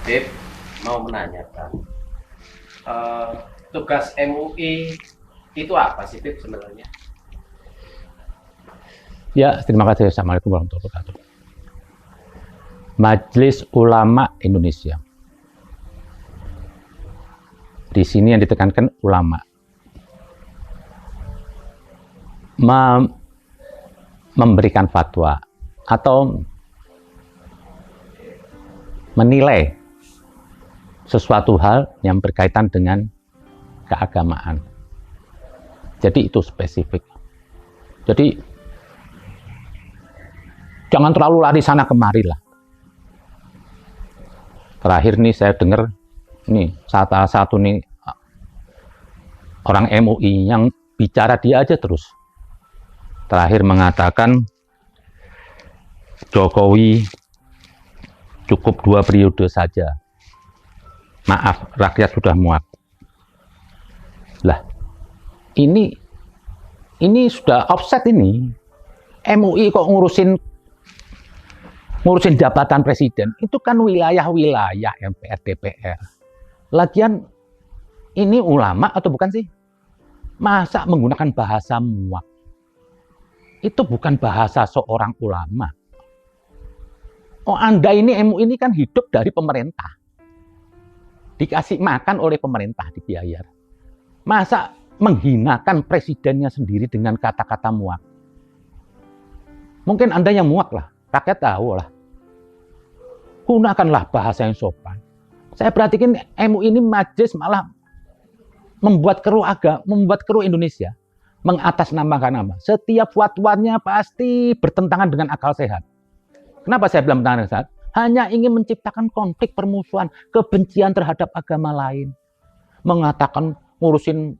Dip, mau menanyakan, eh, tugas MUI itu apa sih, Dip, sebenarnya? Ya, terima kasih. Assalamualaikum warahmatullahi wabarakatuh. Majelis Ulama Indonesia. Di sini yang ditekankan ulama. Memberikan fatwa atau menilai sesuatu hal yang berkaitan dengan keagamaan. Jadi itu spesifik. Jadi jangan terlalu lari sana kemari lah. Terakhir nih saya dengar nih salah satu nih orang MUI yang bicara dia aja terus. Terakhir mengatakan Jokowi cukup 2 periode saja. Maaf, rakyat sudah muak. Lah, ini sudah offset ini. MUI kok ngurusin jabatan presiden, itu kan wilayah-wilayah MPR DPR. Lagian ini ulama atau bukan sih? Masa menggunakan bahasa muak? Itu bukan bahasa seorang ulama. Oh, Anda ini MUI ini kan hidup dari pemerintah. Dikasih makan oleh pemerintah, dibiayai. Masa menghinakan presidennya sendiri dengan kata-kata muak? Mungkin Anda yang muak lah, rakyat tahu lah. Gunakanlah bahasa yang sopan. Saya perhatikan MUI ini majelis malah membuat keruh Indonesia, mengatasnamakan nama. Setiap fatwanya pasti bertentangan dengan akal sehat. Kenapa saya bilang bertentangan dengan sehat? Hanya ingin menciptakan konflik permusuhan, kebencian terhadap agama lain. Mengatakan ngurusin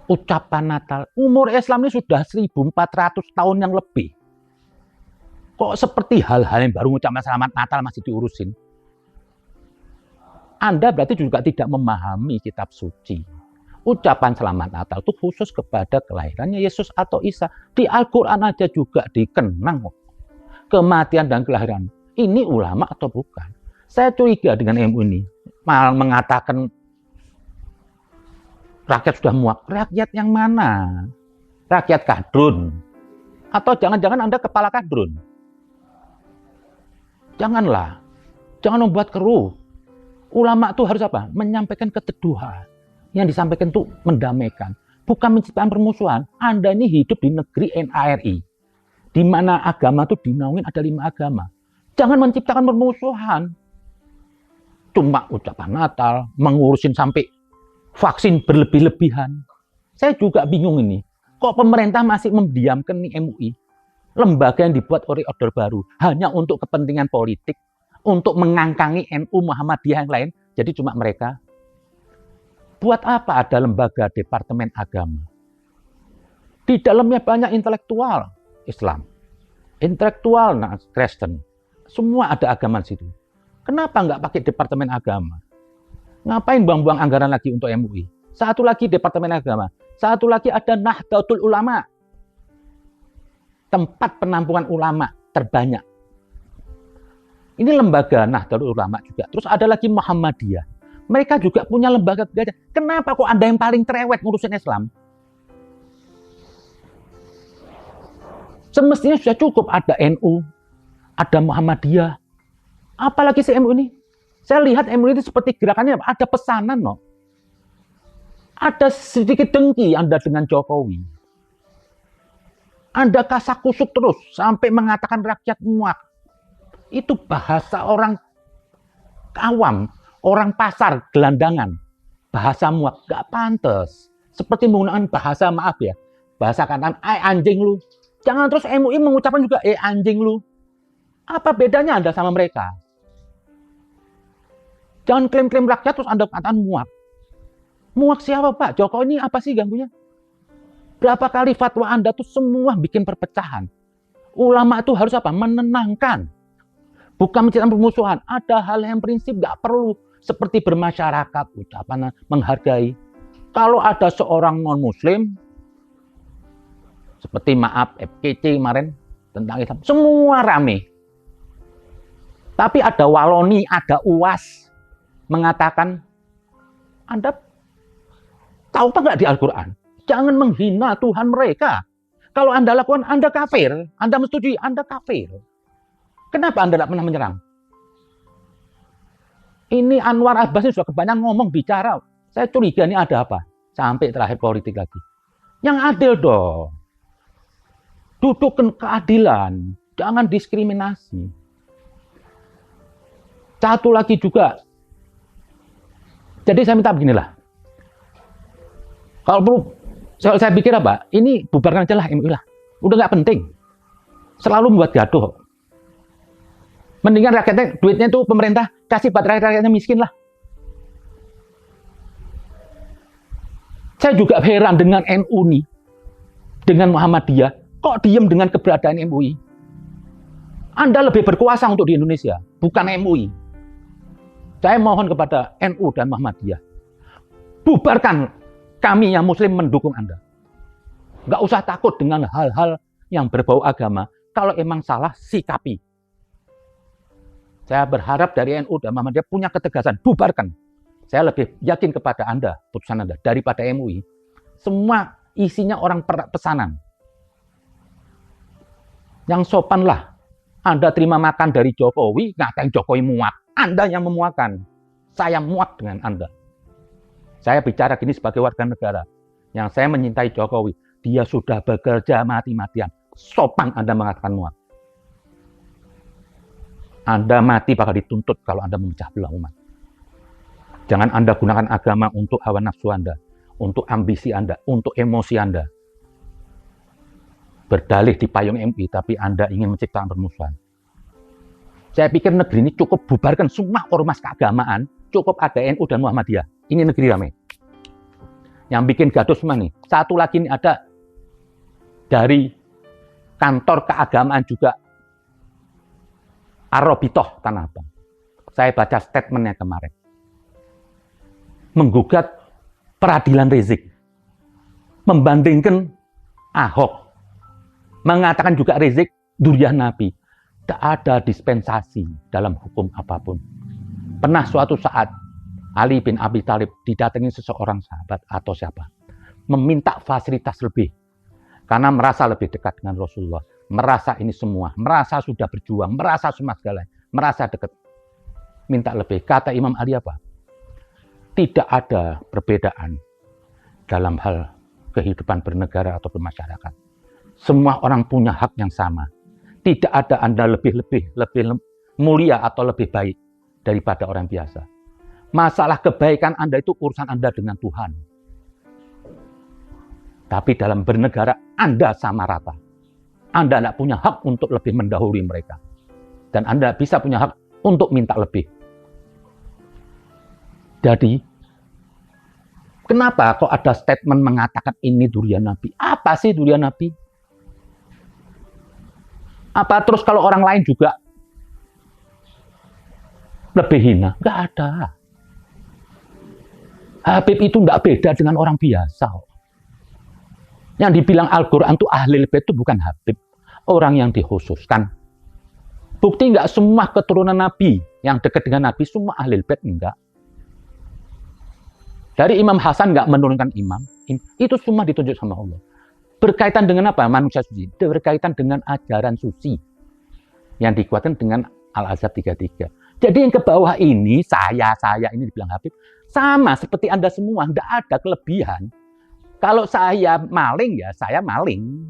ucapan Natal. Umur Islam ini sudah 1400 tahun yang lebih. Kok seperti hal-hal yang baru ucapan selamat Natal masih diurusin? Anda berarti juga tidak memahami kitab suci. Ucapan selamat Natal itu khusus kepada kelahirannya Yesus atau Isa. Di Al-Quran aja juga dikenang kematian dan kelahiran. Ini ulama atau bukan? Saya curiga dengan MUI ini. Malah mengatakan rakyat sudah muak. Rakyat yang mana? Rakyat kadrun? Atau jangan-jangan Anda kepala kadrun? Janganlah. Jangan membuat keruh. Ulama itu harus apa? Menyampaikan keteduhan. Yang disampaikan itu mendamaikan. Bukan menciptakan permusuhan. Anda ini hidup di negeri NKRI. Di mana agama itu dinaungin ada 5 agama. Jangan menciptakan permusuhan. Cuma ucapan Natal, mengurusin sampai vaksin berlebih-lebihan. Saya juga bingung ini. Kok pemerintah masih mendiamkan nih MUI? Lembaga yang dibuat oleh Orde Baru hanya untuk kepentingan politik, untuk mengangkangi NU Muhammadiyah yang lain. Jadi cuma mereka. Buat apa ada lembaga Departemen Agama? Di dalamnya banyak intelektual Islam, intelektual Kristen, semua ada agama di situ. Kenapa nggak pakai Departemen Agama? Ngapain buang-buang anggaran lagi untuk MUI? Satu lagi Departemen Agama, satu lagi ada Nahdlatul Ulama, tempat penampungan ulama terbanyak. Ini lembaga Nahdlatul Ulama juga. Terus ada lagi Muhammadiyah. Mereka juga punya lembaga belajar. Kenapa kok Anda yang paling cerewet ngurusin Islam? Semestinya sudah cukup ada NU, ada Muhammadiyah. Apalagi si MUI ini. Saya lihat MUI itu seperti gerakannya ada pesanan loh. Ada sedikit dengki Anda dengan Jokowi. Anda kasak kusuk terus sampai mengatakan rakyat muak. Itu bahasa orang awam, orang pasar, gelandangan. Bahasa muak, gak pantas. Seperti menggunakan bahasa, maaf ya, bahasa kanan, anjing lu. Jangan terus MUI mengucapkan juga, anjing lu. Apa bedanya Anda sama mereka? Jangan klaim-klaim rakyat terus Anda katakan muak. Muak siapa Pak? Jokowi ini apa sih ganggunya? Berapa kali fatwa Anda tuh semua bikin perpecahan. Ulama itu harus apa? Menenangkan. Bukan menciptakan permusuhan. Ada hal yang prinsip gak perlu. Seperti bermasyarakat, ucapan menghargai. Kalau ada seorang non-muslim, seperti maaf FKC kemarin tentang Islam, semua rame. Tapi ada Waloni, ada UAS mengatakan, Anda tahu apa nggak di Al-Quran? Jangan menghina Tuhan mereka. Kalau Anda lakukan, Anda kafir. Anda menyetujui, Anda kafir. Kenapa Anda tidak pernah menyerang? Ini Anwar Abbas ini sudah kebanyakan ngomong, bicara. Saya curiga ini ada apa? Sampai terakhir politik lagi. Yang adil dong. Duduk keadilan. Jangan diskriminasi. Satu lagi juga. Jadi saya minta beginilah. Kalau perlu, saya pikir apa? Ini bubarkan aja lah MUI lah. Udah nggak penting. Selalu membuat gaduh. Mendingan rakyatnya, duitnya itu pemerintah kasih buat rakyatnya miskin lah. Saya juga heran dengan NU nih, dengan Muhammadiyah, kok diem dengan keberadaan MUI? Anda lebih berkuasa untuk di Indonesia, bukan MUI. Saya mohon kepada NU dan Muhammadiyah, bubarkan kami yang Muslim mendukung Anda. Nggak usah takut dengan hal-hal yang berbau agama. Kalau emang salah, sikapi. Saya berharap dari NU dan Muhammadiyah punya ketegasan, bubarkan. Saya lebih yakin kepada Anda, putusan Anda, daripada MUI. Semua isinya orang pesanan. Yang sopanlah, Anda terima makan dari Jokowi, ngatain Jokowi muak. Anda yang memuakan. Saya muak dengan Anda. Saya bicara gini sebagai warga negara. Yang saya menyintai Jokowi. Dia sudah bekerja mati-matian. Sopan Anda mengatakan muak. Anda mati bakal dituntut kalau Anda memecah belah umat. Jangan Anda gunakan agama untuk hawa nafsu Anda. Untuk ambisi Anda. Untuk emosi Anda. Berdalih di payung MUI, tapi Anda ingin menciptakan permusuhan. Saya pikir negeri ini cukup bubarkan semua ormas keagamaan, cukup ada NU dan Muhammadiyah. Ini negeri ramai. Yang bikin gaduh semua nih. Satu lagi ini ada dari kantor keagamaan juga, Ar-Robitoh Tanah Abang. Saya baca statementnya kemarin. Menggugat peradilan Rizik. Membandingkan Ahok. Mengatakan juga Rizik durian Nabi. Tidak ada dispensasi dalam hukum apapun. Pernah suatu saat Ali bin Abi Thalib didatangi seseorang sahabat atau siapa, meminta fasilitas lebih karena merasa lebih dekat dengan Rasulullah, merasa ini semua, merasa sudah berjuang, merasa semua segala, merasa dekat, minta lebih. Kata Imam Ali apa? Tidak ada perbedaan dalam hal kehidupan bernegara atau bermasyarakat. Semua orang punya hak yang sama. Tidak ada Anda lebih mulia atau lebih baik daripada orang biasa. Masalah kebaikan Anda itu urusan Anda dengan Tuhan. Tapi dalam bernegara, Anda sama rata. Anda tidak punya hak untuk lebih mendahului mereka. Dan Anda bisa punya hak untuk minta lebih. Jadi, kenapa kok ada statement mengatakan ini durian Nabi? Apa sih durian Nabi? Apa terus kalau orang lain juga lebih hina? Nggak ada. Habib itu nggak beda dengan orang biasa. Yang dibilang Al-Quran itu Ahlul Bait itu bukan Habib. Orang yang dikhususkan. Bukti nggak semua keturunan Nabi yang dekat dengan Nabi semua Ahlul Bait, enggak. Dari Imam Hasan nggak menurunkan imam. Itu semua ditunjuk sama Allah. Berkaitan dengan apa? Manusia suci. Berkaitan dengan ajaran suci. Yang dikuatkan dengan Al-Azhar 33. Jadi yang ke bawah ini, saya ini dibilang Habib. Sama seperti Anda semua. Tidak ada kelebihan. Kalau saya maling, ya saya maling.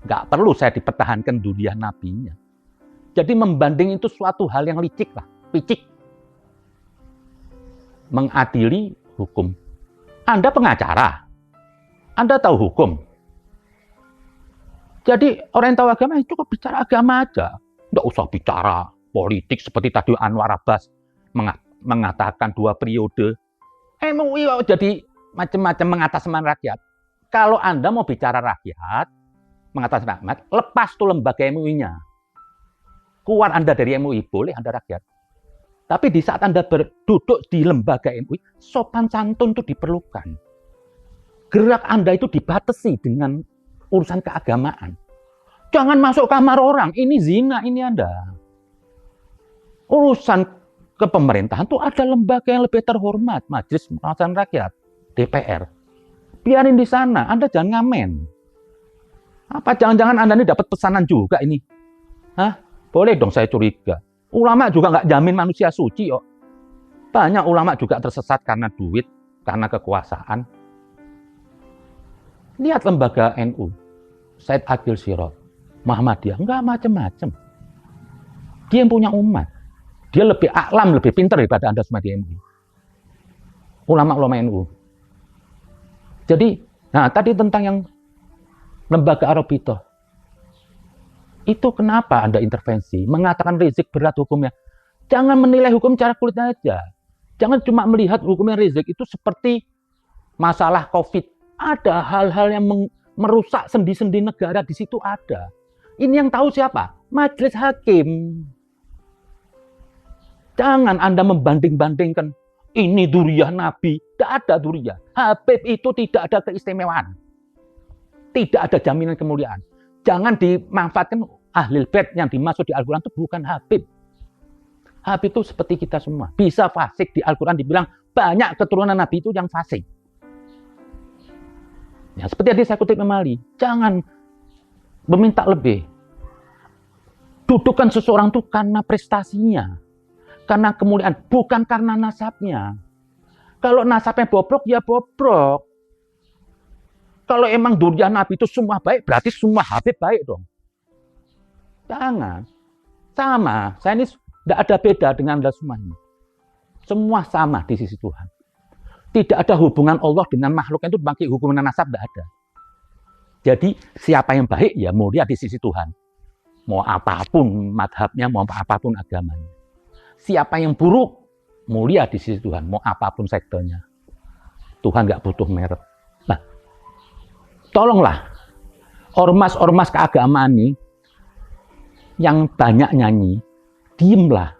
Nggak perlu saya dipertahankan dunia nabinya. Jadi membanding itu suatu hal yang licik lah. Picik. Mengadili hukum. Anda pengacara. Anda tahu hukum. Jadi orang yang tahu agama cukup bicara agama aja. Nggak usah bicara politik seperti tadi Anwar Abbas mengatakan 2 periode. MUI jadi macam-macam mengatasnamakan rakyat. Kalau Anda mau bicara rakyat, mengatasnamakan rakyat, lepas tuh lembaga MUI-nya. Keluar Anda dari MUI, boleh Anda rakyat. Tapi di saat Anda duduk di lembaga MUI, sopan santun itu diperlukan. Gerak Anda itu dibatasi dengan urusan keagamaan. Jangan masuk kamar orang, ini zina, ini Anda. Urusan kepemerintahan tuh ada lembaga yang lebih terhormat, Majelis Permusyawaratan Rakyat, DPR. Biarin di sana, Anda jangan ngamen. Apa jangan-jangan Anda ini dapat pesanan juga ini? Hah? Boleh dong saya curiga. Ulama juga nggak jamin manusia suci kok. Banyak ulama juga tersesat karena duit, karena kekuasaan. Lihat lembaga NU, Said Agil Sirot, Muhammadiyah, nggak macam-macam. Dia yang punya umat. Dia lebih aklam, lebih pintar daripada Anda semua di MUI. Ulama-ulama NU. Jadi, nah tadi tentang yang lembaga Arabitoh. Itu kenapa Anda intervensi? Mengatakan Rizik berat hukumnya. Jangan menilai hukum cara kulit aja. Jangan cuma melihat hukumnya Rizik itu seperti masalah COVID. Ada hal-hal yang merusak sendi-sendi negara di situ ada. Ini yang tahu siapa? Majelis Hakim. Jangan Anda membanding-bandingkan ini duriah Nabi. Tidak ada duriah. Habib itu tidak ada keistimewaan. Tidak ada jaminan kemuliaan. Jangan dimanfaatkan ahlul bait yang dimaksud di Al-Quran itu bukan Habib. Habib itu seperti kita semua. Bisa fasik di Al-Quran dibilang banyak keturunan Nabi itu yang fasik. Ya, seperti tadi saya kutip kembali. Jangan meminta lebih. Dudukkan seseorang itu karena prestasinya. Karena kemuliaan, bukan karena nasabnya. Kalau nasabnya bobrok, ya bobrok. Kalau emang durian Nabi itu semua baik, berarti semua Habib baik dong. Jangan. Sama, saya ini tidak ada beda dengan Anda semua ini. Semua sama di sisi Tuhan. Tidak ada hubungan Allah dengan makhluk itu pakai hubungan nasab, tidak ada. Jadi siapa yang baik, ya mulia di sisi Tuhan. Mau apapun madhabnya, mau apapun agamanya. Siapa yang buruk, mulia di sisi Tuhan. Mau apapun sektornya. Tuhan nggak butuh merek. Nah, tolonglah ormas-ormas keagamaan ini yang banyak nyanyi, diemlah.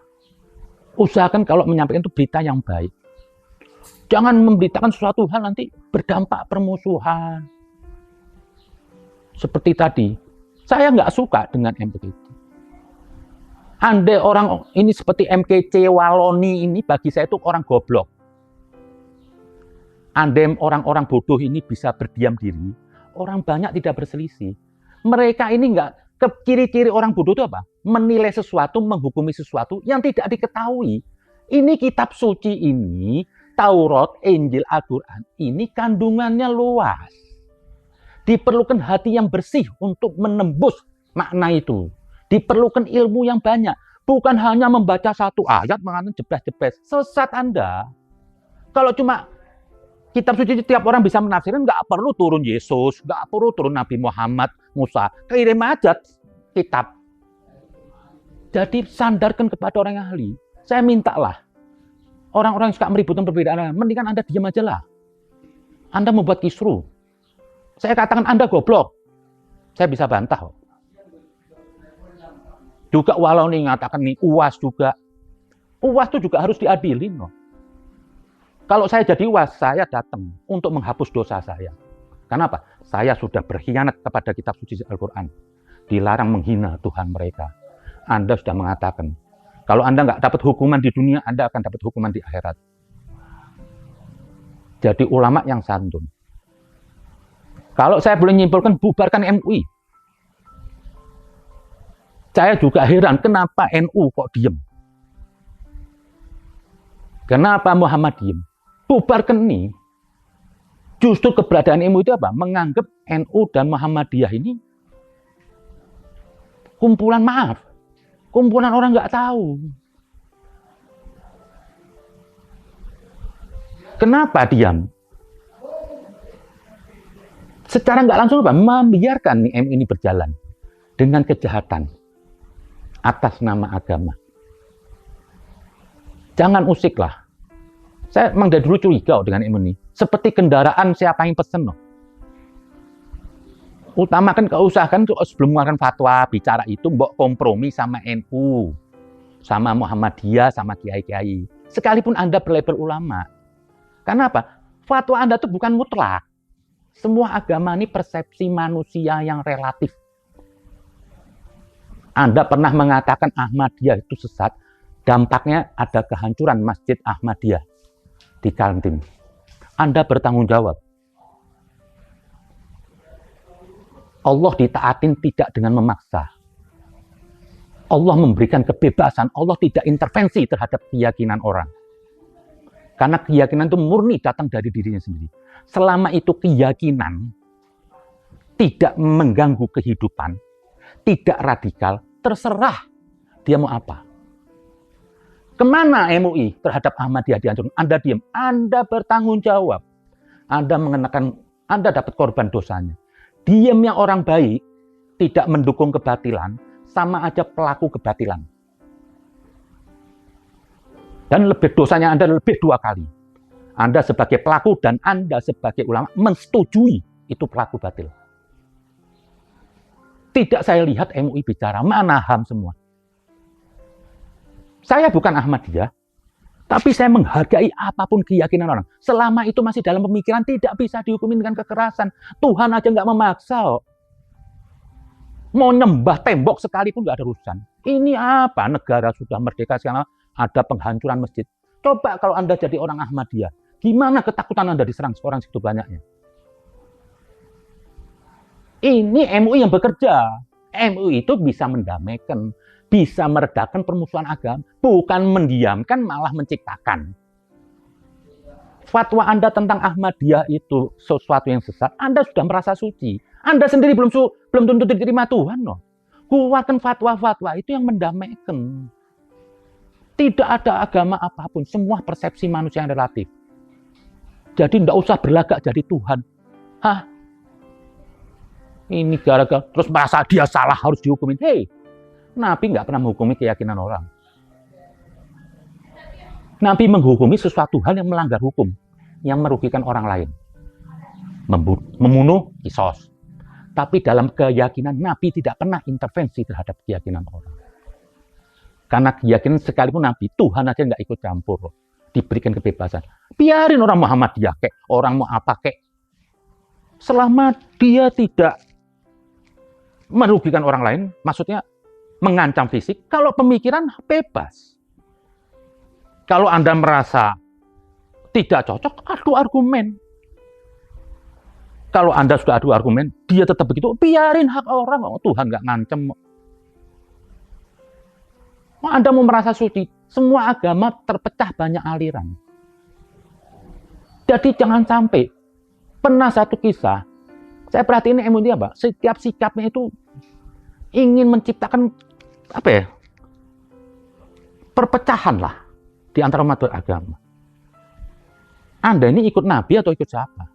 Usahakan kalau menyampaikan itu berita yang baik. Jangan memberitakan sesuatu hal nanti berdampak permusuhan. Seperti tadi, saya nggak suka dengan MPKC. Andai orang ini seperti MKC Waloni ini bagi saya itu orang goblok. Andai orang-orang bodoh ini bisa berdiam diri, orang banyak tidak berselisih. Mereka ini nggak, ciri-ciri orang bodoh itu apa? Menilai sesuatu, menghukumi sesuatu yang tidak diketahui. Ini kitab suci ini, Taurat, Injil, Al-Quran, ini kandungannya luas. Diperlukan hati yang bersih untuk menembus makna itu. Diperlukan ilmu yang banyak. Bukan hanya membaca satu ayat, mengatakan jeblas-jeblas. Sesat Anda. Kalau cuma kitab suci tiap orang bisa menafsirkan, nggak perlu turun Yesus, nggak perlu turun Nabi Muhammad, Musa. Kirim aja kitab. Jadi sandarkan kepada orang yang ahli. Saya mintalah. Orang-orang yang suka meributkan perbedaan, mendingan Anda diam aja lah. Anda membuat kisru. Saya katakan Anda goblok. Saya bisa bantah. Juga walau nih ngatakan nih UAS juga. UAS itu juga harus diadilin loh. Kalau saya jadi UAS, saya datang untuk menghapus dosa saya. Kenapa? Saya sudah berkhianat kepada kitab suci Al-Quran. Dilarang menghina Tuhan mereka. Anda sudah mengatakan, kalau Anda nggak dapat hukuman di dunia, Anda akan dapat hukuman di akhirat. Jadi ulama yang santun. Kalau saya boleh nyimpulkan, bubarkan MUI. Saya juga heran, kenapa NU kok diem? Kenapa Muhammad diem? Bubarkan ini. Justru keberadaan MUI itu apa? Menganggap NU dan Muhammadiyah ini kumpulan maaf. Kumpulan orang nggak tahu. Kenapa diam? Secara nggak langsung apa? Membiarkan MUI ini berjalan dengan kejahatan atas nama agama. Jangan usiklah. Saya memang dari dulu curiga dengan MUI. Seperti kendaraan siapa yang pesen loh. Utamakan keusahakan sebelum mengeluarkan fatwa bicara itu mbok kompromi sama NU, sama Muhammadiyah, sama kiai-kiai. Sekalipun Anda berlabel ulama. Karena apa? Fatwa Anda itu bukan mutlak. Semua agama ini persepsi manusia yang relatif. Anda pernah mengatakan Ahmadiyah itu sesat, Dampaknya ada kehancuran Masjid Ahmadiyah di Kaltim. Anda bertanggung jawab. Allah ditaatin tidak dengan memaksa. Allah memberikan kebebasan, Allah tidak intervensi terhadap keyakinan orang. Karena keyakinan itu murni datang dari dirinya sendiri. Selama itu keyakinan tidak mengganggu kehidupan, tidak radikal, terserah dia mau apa. Kemana MUI terhadap Ahmadiyah dihancurkan? Anda diam, Anda bertanggung jawab. Anda mengenakan, Anda dapat korban dosanya. Diamnya orang baik, tidak mendukung kebatilan, sama aja pelaku kebatilan. Dan lebih dosanya Anda lebih 2 kali. Anda sebagai pelaku dan Anda sebagai ulama mensetujui itu pelaku batil. Tidak saya lihat MUI bicara, mana HAM semua. Saya bukan Ahmadiyah, tapi saya menghargai apapun keyakinan orang. Selama itu masih dalam pemikiran, tidak bisa dihukumi dengan kekerasan. Tuhan aja nggak memaksa. Mau nyembah tembok sekalipun nggak ada urusan. Ini apa? Negara sudah merdeka sekarang ada penghancuran masjid. Coba kalau Anda jadi orang Ahmadiyah, gimana ketakutan Anda diserang seorang segitu banyaknya? Ini MUI yang bekerja. MUI itu bisa mendamaikan, bisa meredakan permusuhan agama, bukan mendiamkan, malah menciptakan. Fatwa Anda tentang Ahmadiyah itu sesuatu yang sesat, Anda sudah merasa suci. Anda sendiri belum tentu diterima Tuhan, loh. Keluarkan fatwa-fatwa itu yang mendamaikan. Tidak ada agama apapun, semua persepsi manusia yang relatif. Jadi tidak usah berlagak jadi Tuhan. Hah? Ini gara-gara terus merasa dia salah harus dihukumin. Hei, Nabi nggak pernah menghukumi keyakinan orang. Nabi menghukumi sesuatu hal yang melanggar hukum, yang merugikan orang lain. Membunuh, kisos. Tapi dalam keyakinan Nabi tidak pernah intervensi terhadap keyakinan orang. Karena keyakinan sekalipun Nabi, Tuhan aja nggak ikut campur. Diberikan kebebasan. Biarin orang Muhammadiyah kek, orang mau apa kek. Selama dia tidak merugikan orang lain, maksudnya mengancam fisik, kalau pemikiran bebas. Kalau Anda merasa tidak cocok, adu argumen. Kalau Anda sudah adu argumen, dia tetap begitu, biarin hak orang. Oh, Tuhan nggak ngancem. Anda mau merasa suci, semua agama terpecah banyak aliran. Jadi jangan sampai, pernah satu kisah, saya perhatiin MUI apa? Setiap sikapnya itu ingin menciptakan apa ya? Perpecahan lah di antara umat beragama. Anda ini ikut Nabi atau ikut siapa?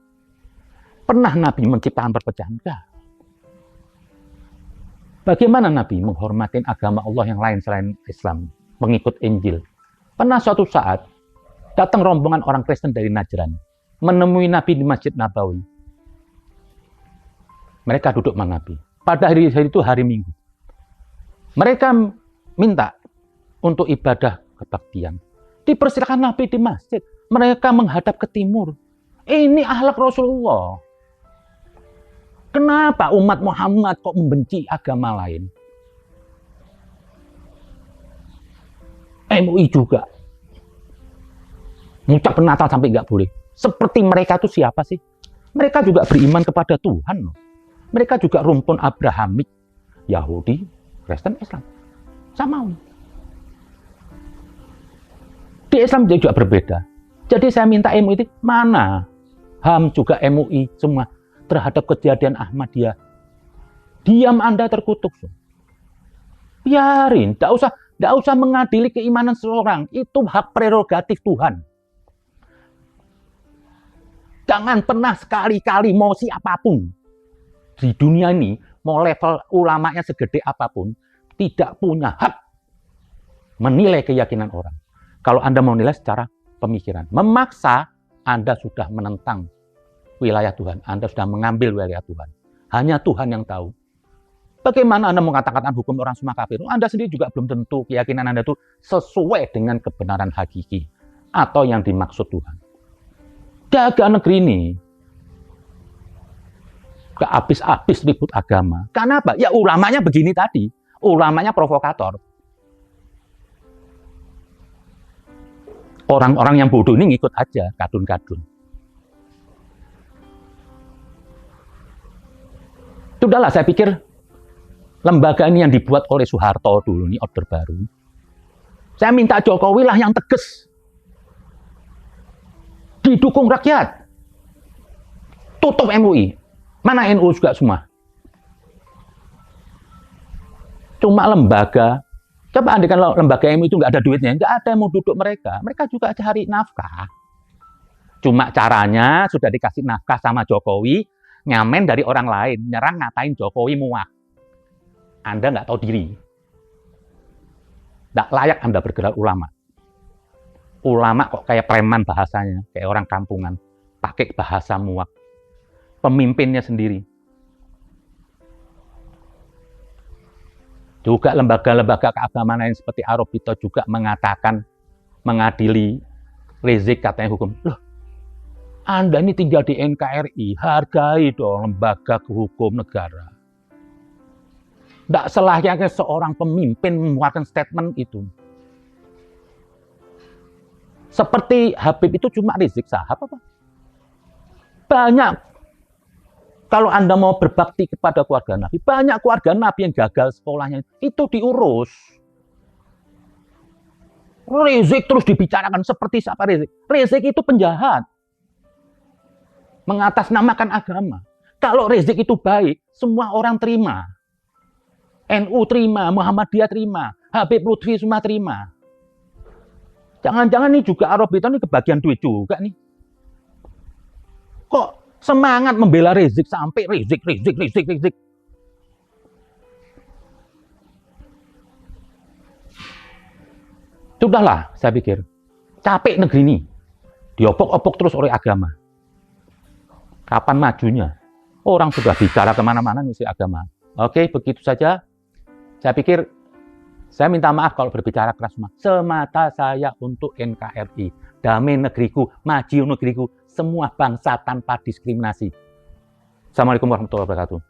Pernah Nabi menciptakan perpecahan? Enggak. Bagaimana Nabi menghormatin agama Allah yang lain selain Islam, mengikut Injil? Pernah suatu saat datang rombongan orang Kristen dari Najran, menemui Nabi di Masjid Nabawi. Mereka duduk sama Nabi. Pada hari itu hari Minggu. Mereka minta untuk ibadah kebaktian. Dipersilakan Nabi di masjid. Mereka menghadap ke timur. Ini akhlak Rasulullah. Kenapa umat Muhammad kok membenci agama lain? MUI juga. Ngucap Natal sampai nggak boleh. Seperti mereka itu siapa sih? Mereka juga beriman kepada Tuhan. Mereka juga rumpun Abrahamik, Yahudi, Kristen, Islam. Sama. Di Islam juga berbeda. Jadi saya minta MUI itu mana? HAM juga MUI semua terhadap kejadian Ahmadiyah. Diam Anda terkutuk. Biarin, tidak usah mengadili keimanan seseorang. Itu hak prerogatif Tuhan. Jangan pernah sekali-kali mau siapapun di dunia ini, mau level ulamanya segede apapun, tidak punya hak menilai keyakinan orang. Kalau Anda mau nilai secara pemikiran, memaksa, Anda sudah menentang wilayah Tuhan. Anda sudah mengambil wilayah Tuhan. Hanya Tuhan yang tahu. Bagaimana Anda mengatakan hukum orang semua kafir? Anda sendiri juga belum tentu keyakinan Anda itu sesuai dengan kebenaran hakiki atau yang dimaksud Tuhan. Jaga negeri ini. Gak habis-habis ribut agama. Karena apa? Ya ulamanya begini tadi. Ulamanya provokator. orang-orang yang bodoh ini ngikut aja, kadun-kadun. Sudahlah, saya pikir lembaga ini yang dibuat oleh Soeharto dulu, ini Orde Baru. Saya minta Jokowi lah yang tegas. Didukung rakyat. Tutup MUI. Mana NU juga semua. Cuma lembaga. Coba andai kalau lembaga MUI itu nggak ada duitnya, nggak ada yang mau duduk mereka. Mereka juga cari nafkah. Cuma caranya sudah dikasih nafkah sama Jokowi, ngamen dari orang lain, nyerang ngatain Jokowi muak. Anda nggak tahu diri. Nggak layak Anda bergerak ulama. Ulama kok kayak preman bahasanya, kayak orang kampungan, pakai bahasa muak. Pemimpinnya sendiri. Juga lembaga-lembaga keagamaan lain seperti Arobito juga mengatakan, mengadili Rizik katanya hukum. Loh, Anda ini tinggal di NKRI, hargai dong lembaga hukum negara. Tidak selayaknya seorang pemimpin mengeluarkan statement itu. Seperti Habib itu cuma Rizik Syihab apa? Banyak. Kalau Anda mau berbakti kepada keluarga Nabi, banyak keluarga Nabi yang gagal sekolahnya. Itu diurus. Rizik terus dibicarakan seperti siapa Rizik? Rizik itu penjahat. Mengatasnamakan agama. Kalau Rizik itu baik, semua orang terima. NU terima, Muhammadiyah terima, Habib Lutfi semua terima. Jangan-jangan nih juga Arobito ini kebagian duit juga nih. Kok semangat membela Rizik sampai Rizik. Sudahlah, saya pikir. Capek negeri ini. Diopok-opok terus oleh agama. Kapan majunya? Orang sudah bicara kemana-mana mesti agama. Oke, begitu saja. Saya pikir, saya minta maaf kalau berbicara keras. Semata saya untuk NKRI. Damai negeriku, maju negeriku. Semua bangsa tanpa diskriminasi. Assalamualaikum warahmatullahi wabarakatuh.